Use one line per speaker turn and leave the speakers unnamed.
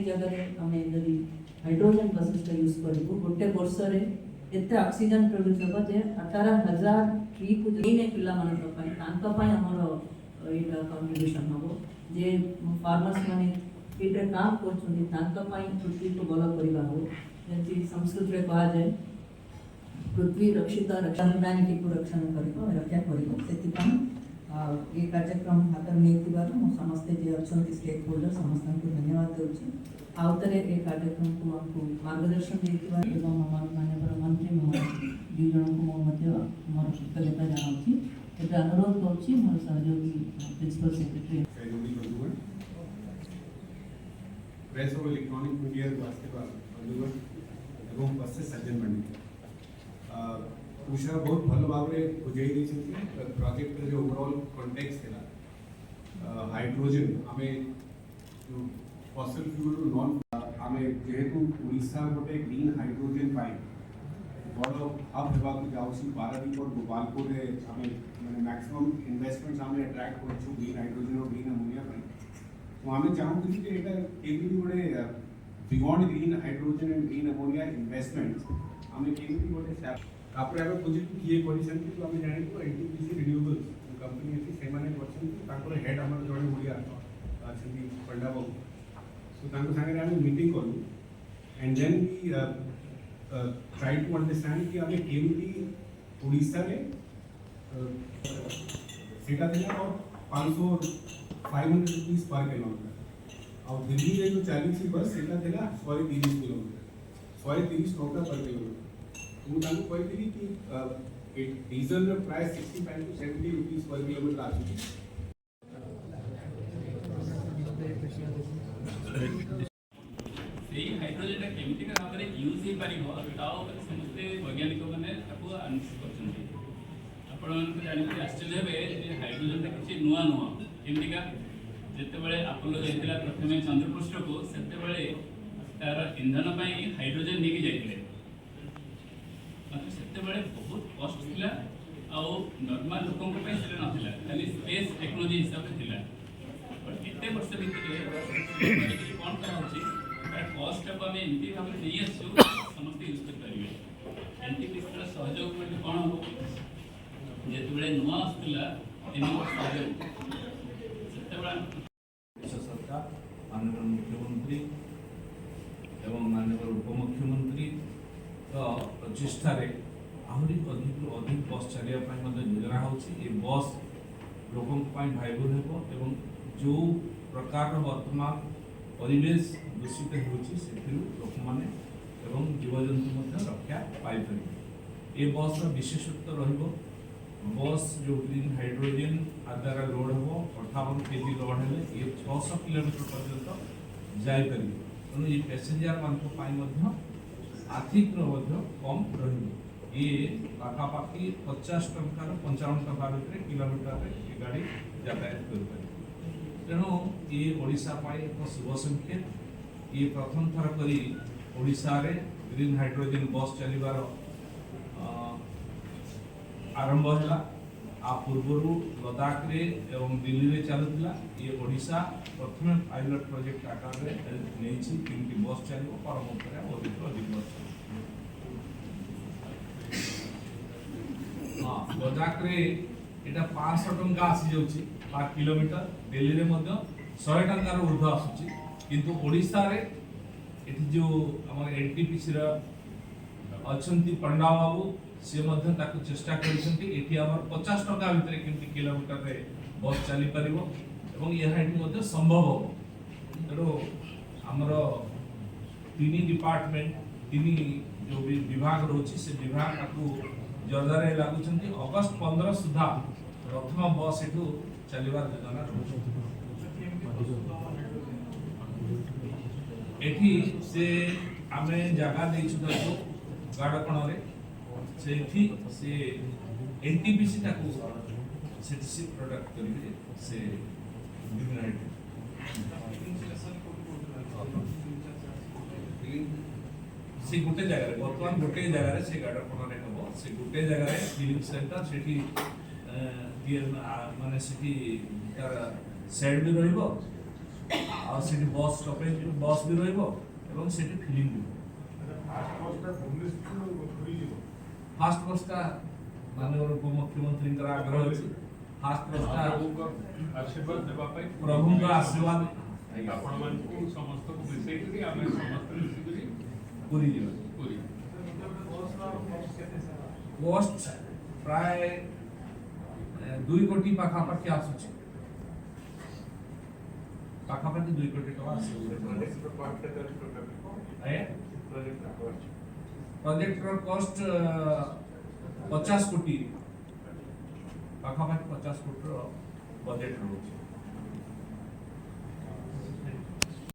जगह आम यदि हाइड्रोजन बसेस यूज करूँ गोटे वर्ष एत ऑक्सीजन प्रोड्यूस हम जे 18,000 ट्री को नहीं पिला आमर यहाँ कंट्रीब्यूशन हम जे फार्मर्स मैंने फील्ड रे काम कर पृथ्वी को भल करवा हो जमी संस्कृत में कह जाए पृथ्वी रक्षित रक्षा ह्यूमैनिटी को रक्षा कर ये कार्यक्रम हाथ नहीं समस्ते जे अच्छा स्टेक होल्डर समस्त को धन्यवाद दूसरी आउ थे ये कार्यक्रम को हमको मार्गदर्शन देता माननीय मंत्री दुई जन को मोर कृतज्ञता जनाऊँगी एवं अनुरोध करुँच मोर सहयोगी प्रिंसिपल सेक्रेटरी
प्रेस और इलेक्ट्रॉनिक मीडिया बंधुगण एवं उपस्थित सज्जन मंडली उषा बहुत भल भाव में बुझे प्रोजेक्ट जो ओवरऑल कॉन्टेक्स्ट था हाइड्रोजन आम फॉसिल फ्यूल नॉन आम जेहेतु ओडिशा गोटे ग्रीन हाइड्रोजन बड़ हब होगा जाऊँगी पारादीप और गोपालपुर माने मैक्सिमम इन्वेस्टमेंट्स आम अट्रैक्ट कर ग्रीन हाइड्रोजन और ग्रीन अमोनिया तो आम चाहूँ कि ये गोटे beyond green hydrogen and green ammonia investments आम गोटे तापर आम प्रोजेक्ट किए कर आम जानू एनटीपीसी रिन्यूएबल्स कंपनी अच्छी से हेड आम जड़े ओडिया अच्छा पंडा बाबू सो सागे आम मीटिंग कलु and then we try to understand कि आम केमती ओडिशा रे सेटा थिला और 500 रुपीस पर किलोमीटर और दिल्ली रे जो चली बस सेटा थिला 130 किलोमीटर 130 टका पर किलोमीटर मुझे कहती कि डीजल प्राय 65 to 70 रुपीस पर किलोमीटर आसूँ
हाइड्रोजेन केमिति भाव में यूज हो पार समस्ते वैज्ञानिक मैंने आप जानते आश्चर्य हे हाइड्रोजेन किसी नुआ नुआ केमिका जिते अपोलो जाता प्रथम चंद्रपृष्ठ को से तार इंधन हाइड्रोजेन नहीं जाते से बहुत कस्ट थी नॉर्मल लोकों नाला खाली स्पेस टेक्नोलोजी हिसाब से थी बट एत वर्ष भितर कौन कराऊँगी कस्ट को आम एमती भाव में नहीं आसू समस्त यूज करेंगे एनटीपीसी सहयोग कौन हम जिते नुआ आसाला 3 वर्ष
सरकार माननीय मुख्यमंत्री एवं माननीय उपमुख्यमंत्री प्रचेषा आहरी अधिक बस चलने योजना होची बस लोकों भाईबल हो जो प्रकार वर्तमान परिवेश दूषित हो लोक मैंने जीवजंतु रक्षा पाइपर ये बस विशेषत्व रही बस जो ग्रीन हाइड्रोजेन द्वारा लोड हम 58 kg लोड है ये 600 किलोमीटर पर्यंत जापर तेणु ये पैसेंजर मान आर्थिक कम रही ये पाखापाखि 50 टंकार 55 टका भितर किलोमीटर ये गाड़ी यातायात कर तेणु ये ओडिशा एक शुभ संकेत ये प्रथम थर करी ओडिशा रे ग्रीन हाइड्रोजन बस चलिबार आरंभ है आ पूर्वर लद्दाख रे एवं दिल्ली रे चलुला ये ओडिशा प्रथम पायलट प्रोजेक्ट आकार रे नहीं 3टी बस चलो परम्पर अधिक बस हाँ लद्दाख रे एटा 500 टंका आसी जाउची पर किलोमीटर दिल्ली रे 100 टंकार ऊर्ध्व आसुची किंतु ओडिशा रे एठी जो हमर एनटीपीसी रा अछंती पंडा बाबू सी चेष्टा कर 50 टका भितर केमती किलोमीटर रे बस चली पार यह संभव हम तेणु आमर 3 डिपार्टमेंट 3 जो भी विभाग रोचे से विभाग जरदार लगुंट अगस्त 15 सुधा प्रथम बस एठू चलवार योजना एठी से आम जगह देखु गाड़कण से एनटीपीसी से प्रोडक्ट करेंगे से से गोटे जगह बर्तमान गोटे जगह से गाड़कण हम से गोटे जगह फिलिंग सेंटर से माने तार सेड भी रही ଆଉ ସେଠି ବସ୍ ଷ୍ଟପେଜ ବସ୍ ବି ରହିବ ଏବଂ ସେଠି ଫିଲିଂ ବି ଫାଷ୍ଟ ବସ୍ଟା ମାନନୀୟ ଉପମୁଖ୍ୟମନ୍ତ୍ରୀଙ୍କର ଆଗ୍ରହ ଅଛି ଫାଷ୍ଟ ବସ୍ଟା
ଆଶୀର୍ବାଦ ଦେବା ପାଇଁ
ପ୍ରଭୁଙ୍କ ଆଶୀର୍ବାଦ
ଆପଣମାନଙ୍କୁ ସମସ୍ତଙ୍କୁ ମିଶେଇକରି ଆମେ ସମସ୍ତେ ମିଶିକରି
ପୁରୀ ଯିବା
ପୁରୀ
କଷ୍ଟ ପ୍ରାୟ 2 କୋଟି ପାଖାପାଖି ଆସୁଛି ପାଖାପାଖି 2 କୋଟି ଟଙ୍କା ଆସିବ ଆଜ୍ଞା ପ୍ରୋଜେକ୍ଟର କଷ୍ଟ 50 କୋଟି ପାଖାପାଖି 50 କୋଟିର ବଜେଟ୍ ରହୁଛି